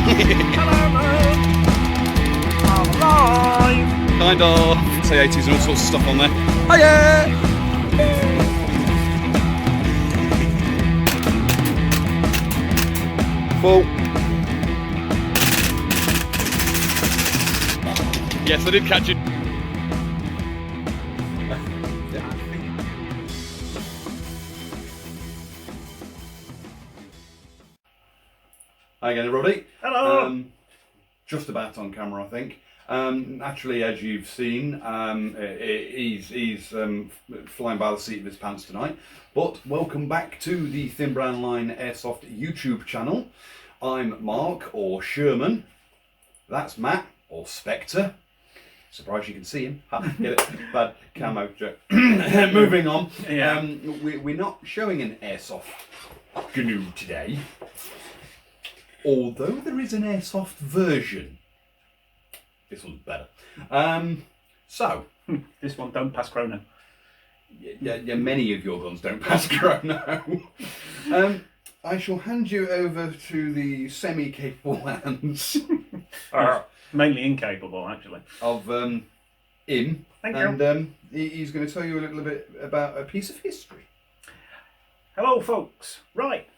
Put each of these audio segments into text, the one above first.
I'm alive. Kind of. Say 80s and all sorts of stuff on there. Hiya! Full. Yes, I did catch it. Hi again, everybody. Hello. Just about on camera, I think. Naturally, as you've seen, he's flying by the seat of his pants tonight. But welcome back to the Thin Brown Line Airsoft YouTube channel. I'm Mark, or Sherman. That's Matt, or Spectre. Surprised you can see him. Ha, get it? Bad camo joke. Moving on. Yeah. We're not showing an airsoft GNU today. Although there is an airsoft version. This one's better. This one don't pass chrono. Yeah, many of your guns don't pass chrono. I shall hand you over to the semi-capable hands Mainly incapable, actually. of Im. Thank and you. He's going to tell you a little bit about a piece of history. Hello, folks. Right.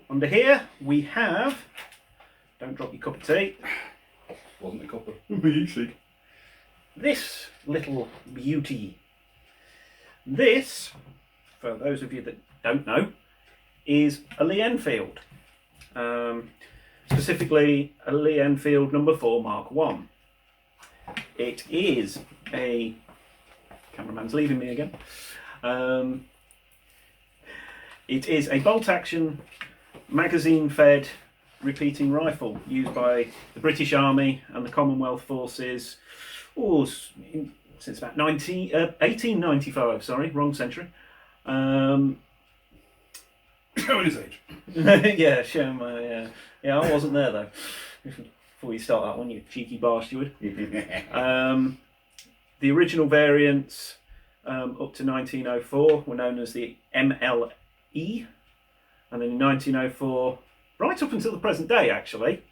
Under here we have. Don't drop your cup of tea. Wasn't a couple of easy. This little beauty. This, for those of you that don't know, is a Lee Enfield. Specifically a Lee Enfield No4 Mark 1. It is a... Cameraman's leaving me again. It is a bolt-action, magazine-fed repeating rifle used by the British Army and the Commonwealth Forces since about 1895, sorry, wrong century. Showing his age. Yeah, show my... yeah, I wasn't there though. Before you start that one, you cheeky bastard. The original variants up to 1904 were known as the MLE, and then in 1904, right up until the present day actually,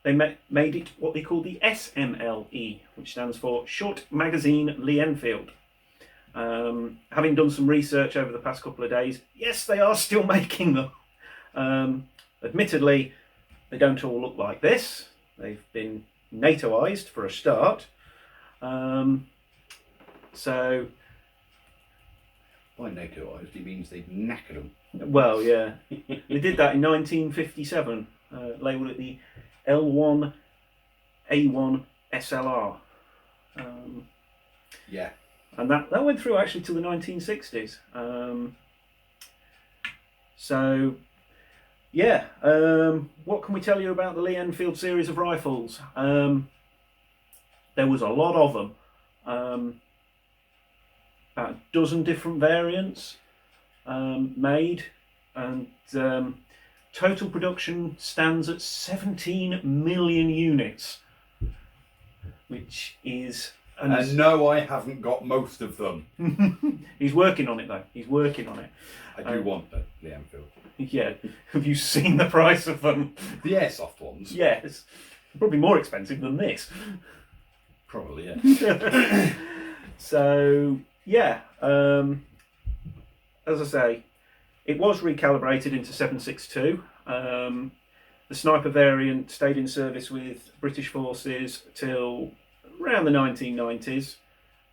they made it what they call the SMLE, which stands for Short Magazine Lee Enfield. Having done some research over the past couple of days, yes, they are still making them. Admittedly, they don't all look like this. They've been NATOized for a start. So, by NATOized, he means they've knackered them. well, yeah, they did that in 1957. Labelled it the L1A1 SLR. Yeah. And that went through actually to the 1960s. So, yeah, what can we tell you about the Lee Enfield series of rifles? There was a lot of them. About a dozen different variants made, and total production stands at 17 million units, which is... And no, I haven't got most of them. He's working on it though. He's working on it. I do want a Lee Enfield. Yeah. Have you seen the price of them? The airsoft ones? Yes. Probably more expensive than this. Probably, yeah. So, yeah. As I say, it was recalibrated into 7.62. The sniper variant stayed in service with British forces till around the 1990s.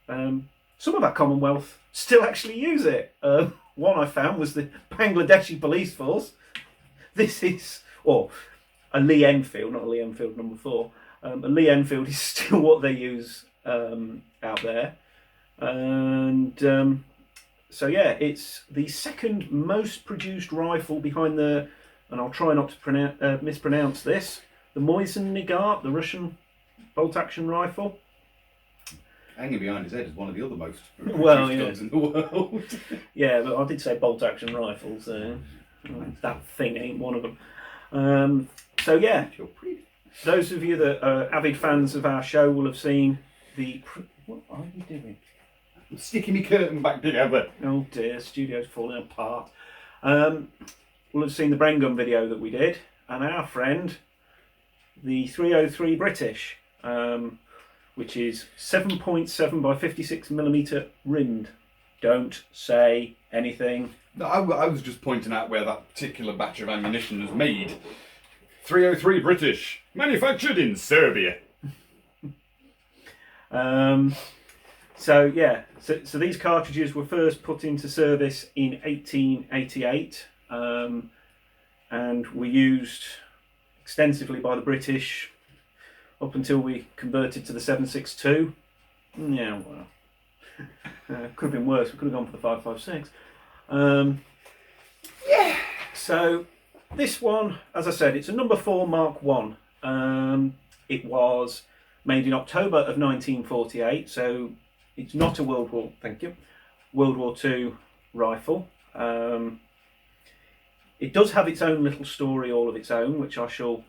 Some of our Commonwealth still actually use it. One I found was the Bangladeshi police force. This is, or a Lee Enfield, not a Lee Enfield No4. A Lee Enfield is still what they use out there. And so yeah, it's the second most produced rifle behind the, and I'll try not to mispronounce this, the Moisen Nagant, the Russian bolt-action rifle. Hanging behind his head is one of the other most Well, yeah. guns in the world. Yeah, but I did say bolt-action rifles. That thing ain't one of them. So yeah, those of you that are avid fans of our show will have seen the... What are you doing? I'm sticking my curtain back together. Oh dear, studio's falling apart. We'll have seen the brain gun video that we did. and our friend, the 303 British, which is 7.7 by 56mm rimmed. Don't say anything. No, I was just pointing out where that particular batch of ammunition was made. 303 British, manufactured in Serbia. So these cartridges were first put into service in 1888, and were used extensively by the British up until we converted to the 7.62. Yeah, well, could have been worse. We could have gone for the 5.56. Yeah. So this one, as I said, it's a number 4 Mark 1. It was made in October of 1948, so it's not a World War II rifle. It does have its own little story all of its own, which I shall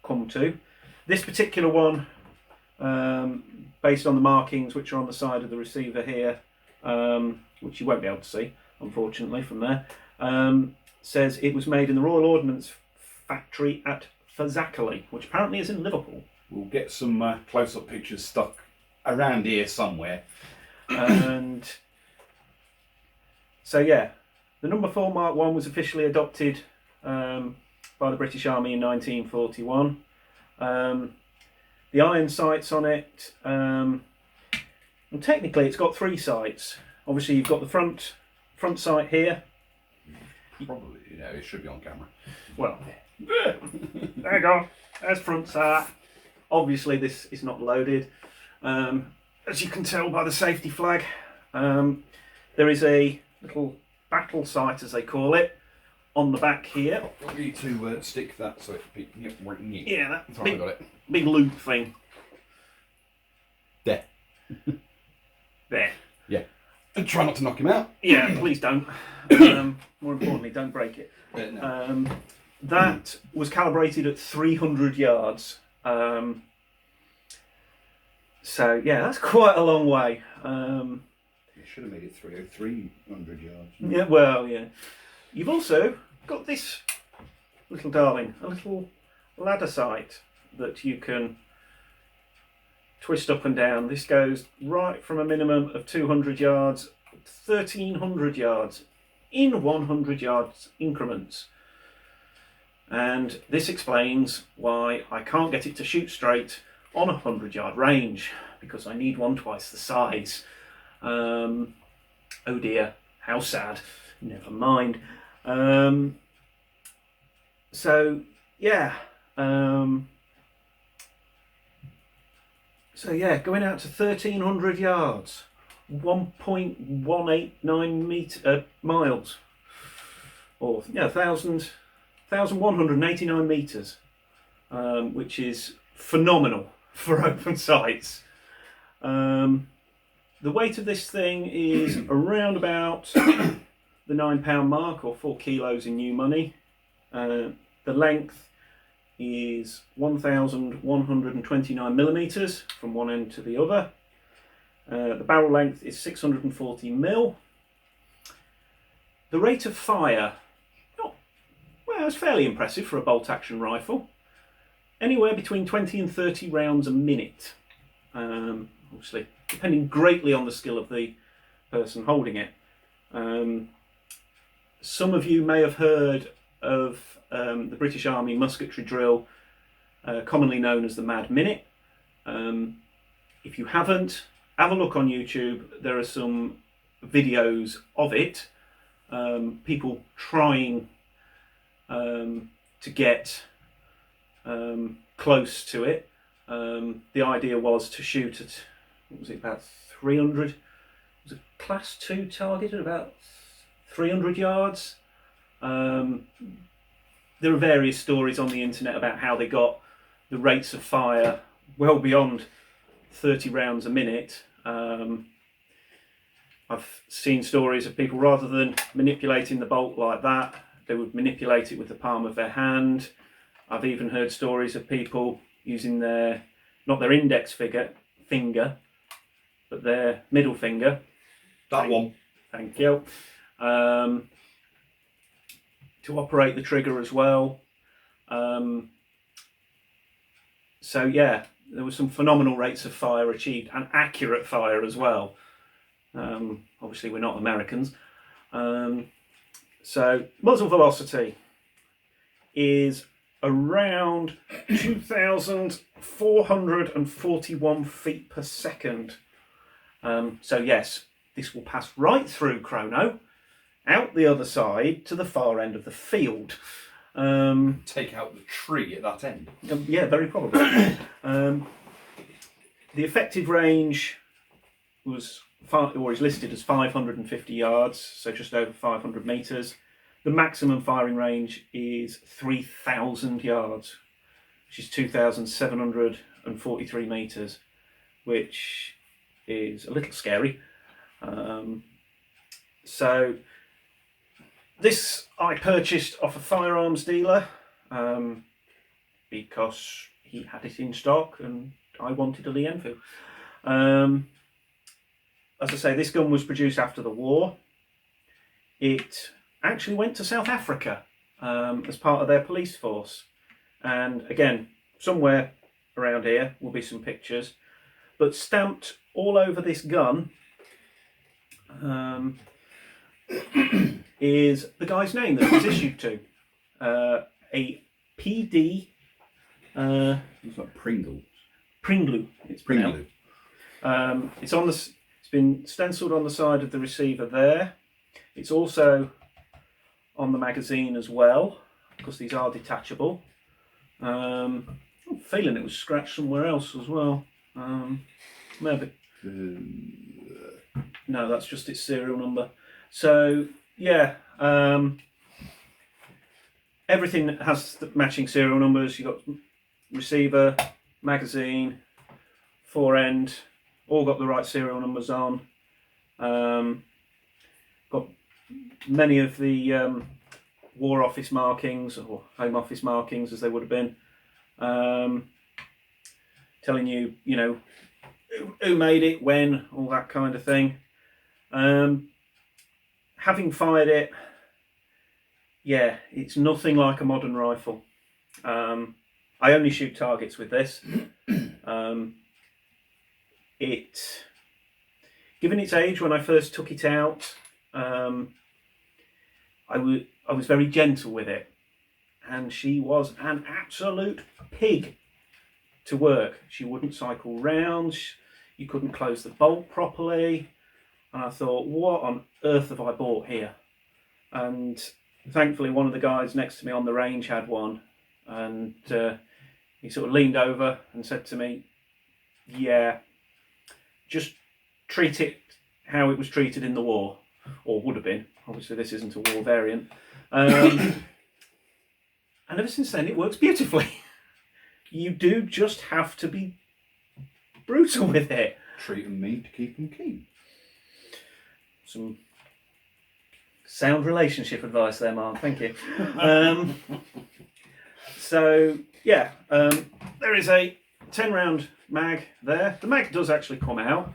come to. This particular one, based on the markings which are on the side of the receiver here, which you won't be able to see, unfortunately, from there, says it was made in the Royal Ordnance Factory at Fazakerley, which apparently is in Liverpool. We'll get some close-up pictures stuck around here somewhere. And so, yeah, the number 4 Mark 1 was officially adopted by the British Army in 1941. The iron sights on it, and technically it's got 3 sights. Obviously you've got the front sight here. Probably, yeah, it should be on camera. Well, there you go. There's front sight. Obviously this is not loaded. As you can tell by the safety flag, there is a little battle sight, as they call it, on the back here. I need to stick that so it... Yeah, that I got it. big loop thing. There. There. Yeah. And try not to knock him out. Yeah, please don't. More importantly, don't break it. No. That was calibrated at 300 yards. So, yeah, that's quite a long way. You should have made it 300 yards. Yeah, well, yeah. You've also got this little darling, a little ladder sight that you can twist up and down. This goes right from a minimum of 200 yards, 1,300 yards in 100 yards increments. And this explains why I can't get it to shoot straight on a 100-yard range, because I need one twice the size. Oh dear, how sad. Never mind. So yeah. Going out to 1,300 yards, 1.189 miles, or 1,189 meters, which is phenomenal for open sights. The weight of this thing is around about the 9 pound mark, or 4 kilos in new money. The length is 1,129 millimeters from one end to the other. The barrel length is 640 mil. The rate of fire, it's fairly impressive for a bolt-action rifle. Anywhere between 20 and 30 rounds a minute. Obviously, depending greatly on the skill of the person holding it. Some of you may have heard of the British Army musketry drill, commonly known as the Mad Minute. If you haven't, have a look on YouTube. There are some videos of it. People trying to get close to it. The idea was to shoot at, what was it, about 300? It was a class 2 target at about 300 yards. There are various stories on the internet about how they got the rates of fire well beyond 30 rounds a minute. I've seen stories of people, rather than manipulating the bolt like that, they would manipulate it with the palm of their hand. I've even heard stories of people using their, not their index finger, but their middle finger. One. Thank you. To operate the trigger as well. So yeah, there were some phenomenal rates of fire achieved and accurate fire as well. Obviously we're not Americans. So muzzle velocity is around 2,441 feet per second. So yes, this will pass right through Chrono, out the other side to the far end of the field. Take out the tree at that end. Yeah, very probably. The effective range was is listed as 550 yards, so just over 500 metres. The maximum firing range is 3,000 yards, which is 2,743 metres, which is a little scary. So this I purchased off a firearms dealer because he had it in stock and I wanted a Lee Enfield. As I say, this gun was produced after the war. It actually went to South Africa as part of their police force. And again, somewhere around here will be some pictures. But stamped all over this gun is the guy's name that it was issued to. A PD... It's like Pringles. Pringlu. It's Pringlu. It's on the... It's been stenciled on the side of the receiver there. It's also on the magazine as well, because these are detachable. I'm feeling it was scratched somewhere else as well. Maybe. No, that's just its serial number. So, yeah. Everything has the matching serial numbers. You've got receiver, magazine, fore end, all got the right serial numbers on. Got many of the War Office markings, or Home Office markings as they would have been, telling you, you know, who made it, when, all that kind of thing. Having fired it, yeah, it's nothing like a modern rifle. I only shoot targets with this. Given its age when I first took it out, I was very gentle with it, and she was an absolute pig to work. She wouldn't cycle rounds, you couldn't close the bolt properly, and I thought, what on earth have I bought here? And thankfully one of the guys next to me on the range had one, and he sort of leaned over and said to me, yeah, just treat it how it was treated in the war, or would have been. Obviously this isn't a war variant. And ever since then it works beautifully. You do just have to be brutal with it. Treat them mean to keep them keen. Some sound relationship advice there, Mark, thank you. So yeah, there is a 10 round mag there. The mag does actually come out.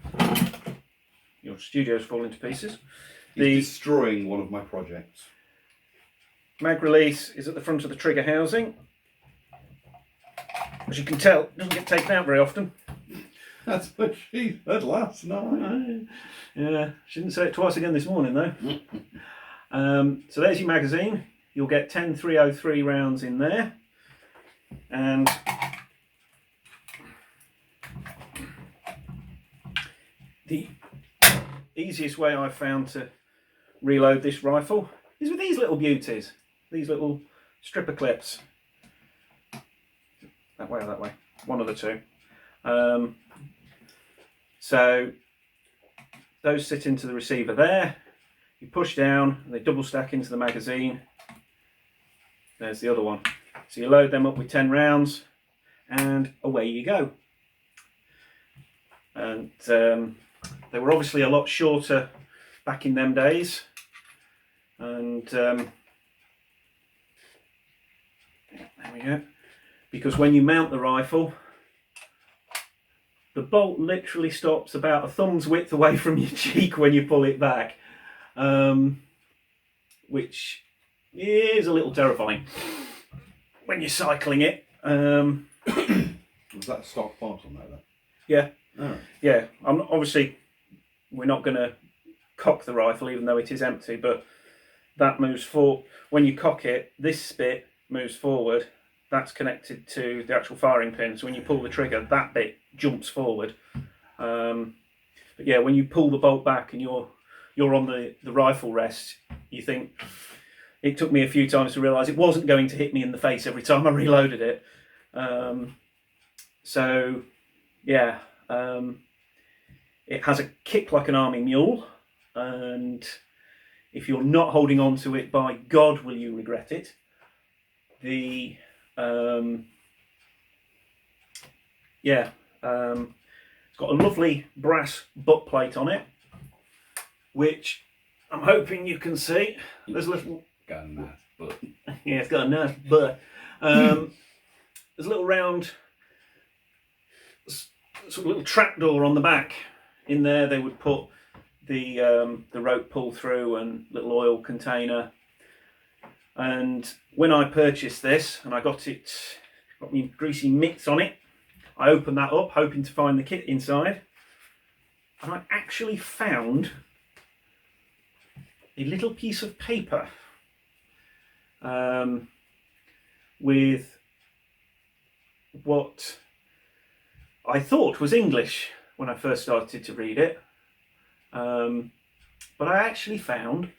Your studio's falling to pieces. He's destroying one of my projects. Mag release is at the front of the trigger housing. As you can tell, it doesn't get taken out very often. That's what she said last night. Yeah, she didn't say it twice again this morning though. So there's your magazine. You'll get 10 .303 rounds in there. And the easiest way I've found to reload this rifle is with these little beauties. These little stripper clips. That way or that way. One of the two. So those sit into the receiver there. You push down, and they double stack into the magazine. There's the other one. So you load them up with 10 rounds and away you go. And they were obviously a lot shorter back in them days. And there we go. Because when you mount the rifle, the bolt literally stops about a thumb's width away from your cheek when you pull it back, which is a little terrifying. when you're cycling it. Was that a stock part on there then? Yeah, Oh. yeah. Obviously, we're not going to cock the rifle, even though it is empty, but that moves forward. When you cock it, this bit moves forward. That's connected to the actual firing pin. So when you pull the trigger, that bit jumps forward. But yeah, when you pull the bolt back and you're on the rifle rest, you think. It took me a few times to realise it wasn't going to hit me in the face every time I reloaded it. So yeah, it has a kick like an army mule, and if you're not holding on to it, by God, will you regret it. It's got a lovely brass butt plate on it, which I'm hoping you can see. There's a little. Got a nice butt. Yeah, it's got a nice butt. There's a little round, sort of little trapdoor on the back. In there, they would put the rope pull through and little oil container. And when I purchased this, and I got me greasy mitts on it, I opened that up, hoping to find the kit inside, and I actually found a little piece of paper with what I thought was English when I first started to read it, but I actually found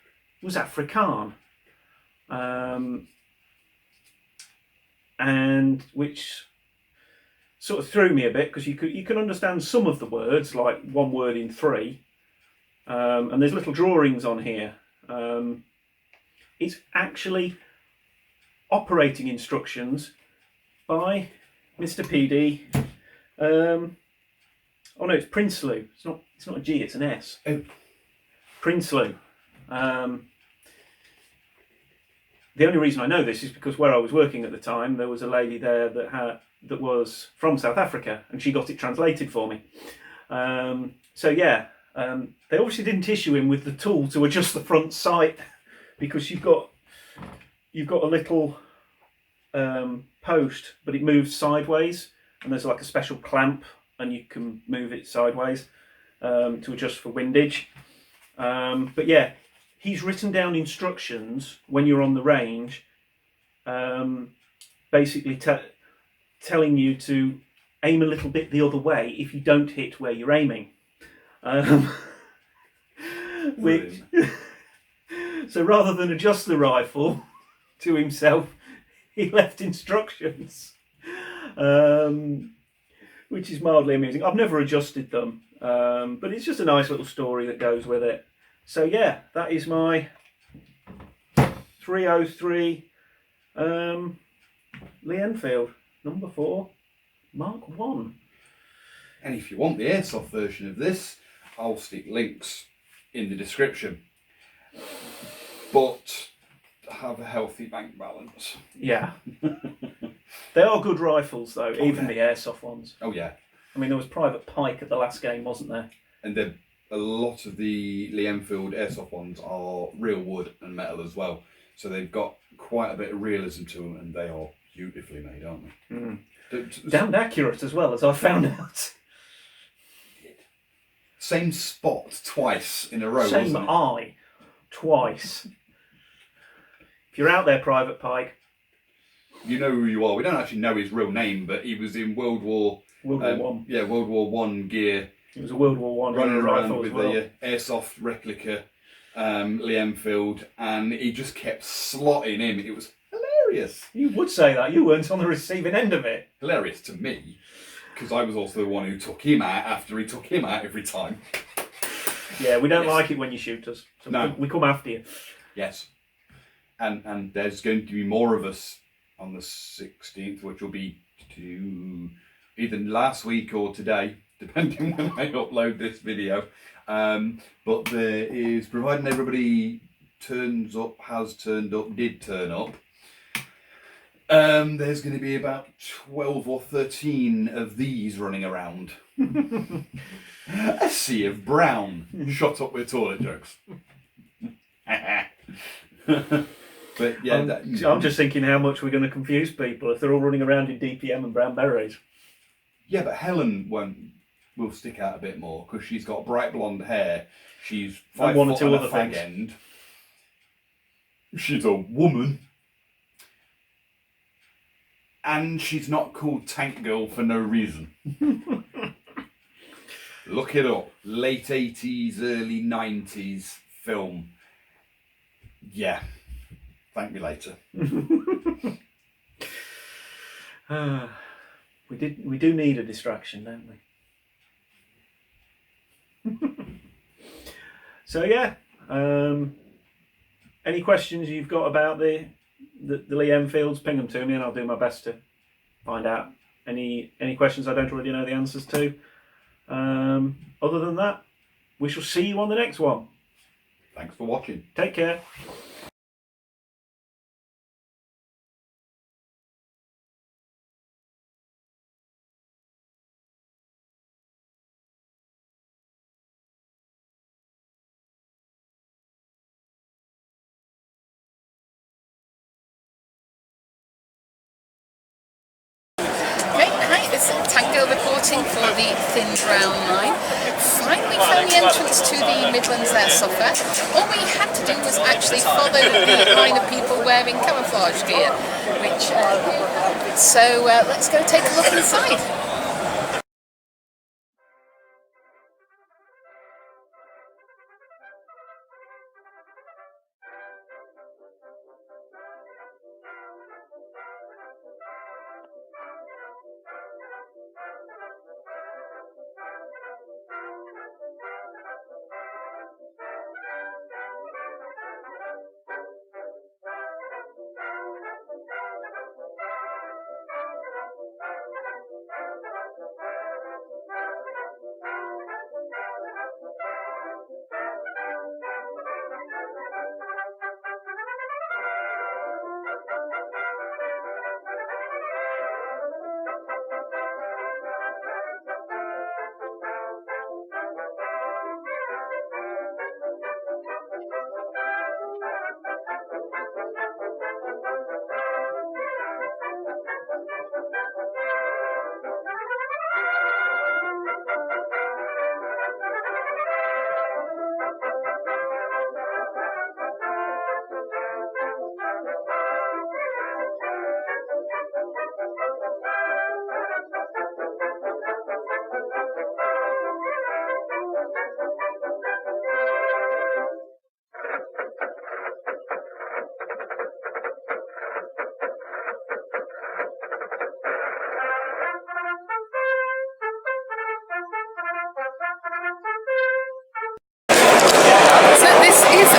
was Afrikaans, and which sort of threw me a bit, because you can understand some of the words, like one word in three, and there's little drawings on here. It's actually operating instructions by Mr. PD. Oh no, it's Prinsloo. It's not a G, it's an S. Oh. Prinsloo. The only reason I know this is because where I was working at the time, there was a lady there that was from South Africa, and she got it translated for me. So yeah, they obviously didn't issue him with the tool to adjust the front sight, because you've got a little post, but it moves sideways, and there's like a special clamp, and you can move it sideways to adjust for windage. But yeah, he's written down instructions when you're on the range, basically telling you to aim a little bit the other way if you don't hit where you're aiming. Which, so rather than adjust the rifle to himself, he left instructions, which is mildly amusing. I've never adjusted them, but it's just a nice little story that goes with it. So yeah, that is my 303 Lee Enfield No4 Mark 1. And if you want the airsoft version of this, I'll stick links in the description. But have a healthy bank balance. Yeah. They are good rifles though, even the airsoft ones. Oh yeah. I mean, there was Private Pike at the last game, wasn't there? And a lot of the Lee Enfield airsoft ones are real wood and metal as well. So they've got quite a bit of realism to them, and they are beautifully made, aren't they? Mm. Damned accurate as well, as I found out. Same spot twice in a row, Same wasn't it? eye twice. If you're out there, Private Pike, you know who you are. We don't actually know his real name, but he was in World War One. Yeah, World War One gear. It was a World War One running around rifle with as well. the airsoft replica Lee Enfield, and he just kept slotting in. It was hilarious. You would say that. You weren't on the receiving end of it. Hilarious to me, because I was also the one who took him out after he took him out every time. Yeah, we don't like it when you shoot us. So No. we come after you. Yes. And there's going to be more of us on the 16th, which will be either last week or today, depending when I upload this video. But there is, providing everybody turns up, has turned up, did turn up, there's going to be about 12 or 13 of these running around. A sea of brown, shot up with toilet jokes. But yeah, I'm just thinking how much we're going to confuse people if they're all running around in DPM and brown berets. Yeah, but Helen will stick out a bit more because she's got bright blonde hair. She's 5 one or foot two and other a fag things. end. She's a woman. And she's not called Tank Girl for no reason. Look it up. Late 80s, early 90s film. Yeah. Thank me later. We do need a distraction, don't we? So yeah, any questions you've got about the Lee Enfields, ping them to me and I'll do my best to find out any questions I don't already know the answers to. Other than that, we shall see you on the next one. Thanks for watching. Take care. Okay, hi, it's Tango reporting for the Thin Brown Line. Finally found the entrance to the Midlands Airsoft Fair. All we had to do was actually follow the line of people wearing camouflage gear, so let's go take a look inside.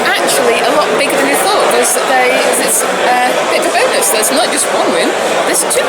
Actually a lot bigger than you thought. It's a bit of a bonus. There's not just one room, there's two.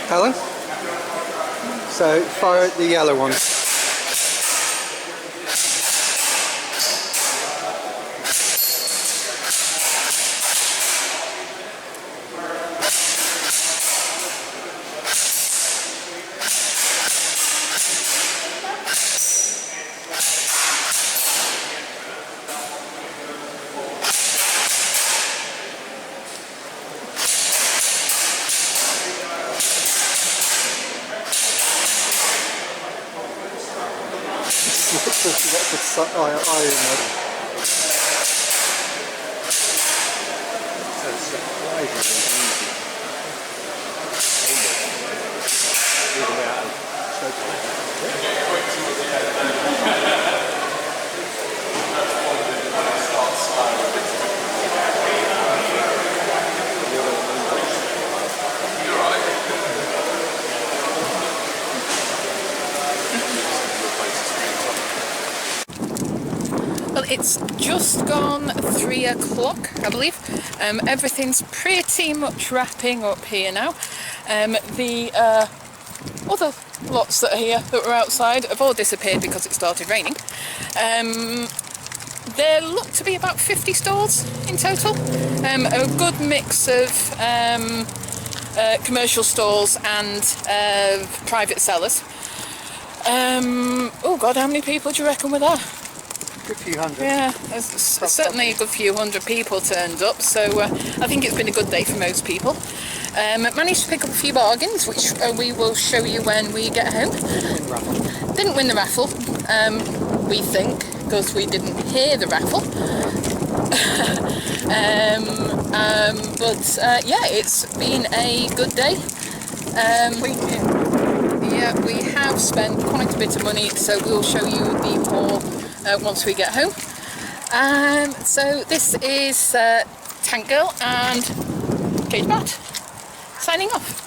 Helen? So fire at the yellow one. That's the iron mode. So it's surprisingly easy. Even without It's just gone 3 o'clock, I believe. Everything's pretty much wrapping up here now. The other lots that are here that were outside have all disappeared because it started raining. There look to be about 50 stalls in total. A good mix of commercial stalls and private sellers. Oh God, how many people do you reckon were there? Good few hundred. Yeah, there's certainly a good few hundred people turned up, so I think it's been a good day for most people. Managed to pick up a few bargains, which we will show you when we get home. Didn't win the raffle, we think, because we didn't hear the raffle. But yeah, it's been a good day. Yeah, we have spent quite a bit of money, so we'll show you the haul once we get home. So this is Tank Girl and Kate Bat signing off.